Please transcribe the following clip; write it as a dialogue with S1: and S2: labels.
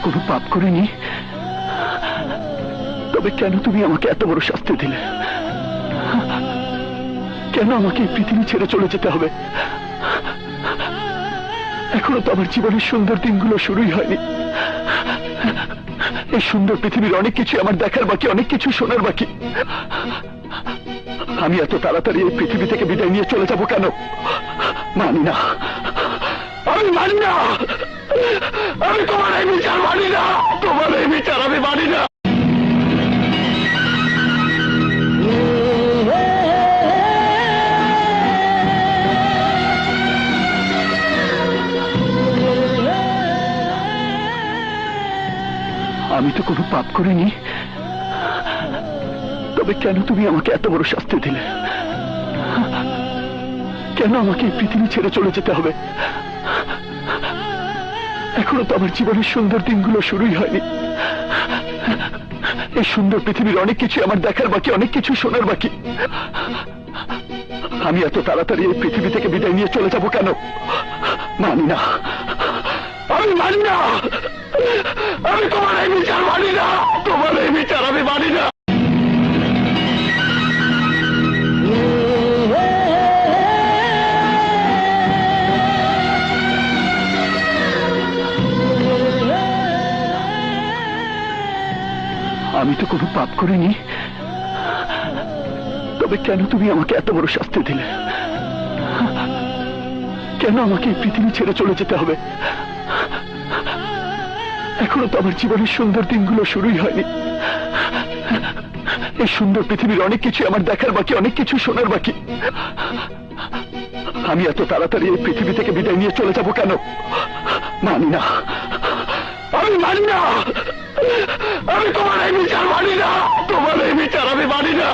S1: কোনো পাপ করিনি, তবে কেন তুমি আমাকে এত বড় শাস্তি দিলে? কেন আমাকে এই পৃথিবী ছেড়ে চলে যেতে হবে? এখনো তো আমার জীবনের সুন্দর দিনগুলো শুরুই হয়নি। এই সুন্দর পৃথিবীর অনেক কিছু আমার দেখার বাকি, অনেক কিছু শোনার বাকি। আমি এত তাড়াতাড়ি এই পৃথিবী থেকে বিদায় নিয়ে চলে যাব কেন? মানি না, আমি মানি না। আমি তোমার এই বিচার মানি না, তোমার এই বিচার আমি মানি না। আমি তো কোনো পাপ করিনি, তবে কেন তুমি আমাকে এত বড় শাস্তি দিলে? কেন আমাকে এই পৃথিবী ছেড়ে চলে যেতে হবে? এখনো তো আমার জীবনের সুন্দর দিনগুলো শুরুই হয়নি। এই সুন্দর পৃথিবীর অনেক কিছু আমার দেখার বাকি, অনেক কিছু শোনার বাকি। আমি এত তাড়াতাড়ি এই পৃথিবী থেকে বিদায় নিয়ে চলে যাব কেন? মানি না, আমি মানি না। আমি তোমার এই বিচার মানি না, তোমার এই বিচার আমি মানি না। আমি তো কোনো পাপ করিনি, তবে কেন তুমি আমাকে এত বড় শাস্তি দিলে? কেন আমাকে এই পৃথিবী ছেড়ে চলে যেতে হবে? এখনো তো আমার জীবনের সুন্দর দিনগুলো শুরুই হয়নি। এই সুন্দর পৃথিবীর অনেক কিছু আমার দেখার বাকি, অনেক কিছু শোনার বাকি। আমি এত তাড়াতাড়ি এই পৃথিবী থেকে বিদায় নিয়ে চলে যাব কেন? মানি না, আমি মানি না। আমি তোমার এই বিচার মানি না, তোমার এই বিচার আমি মানি না।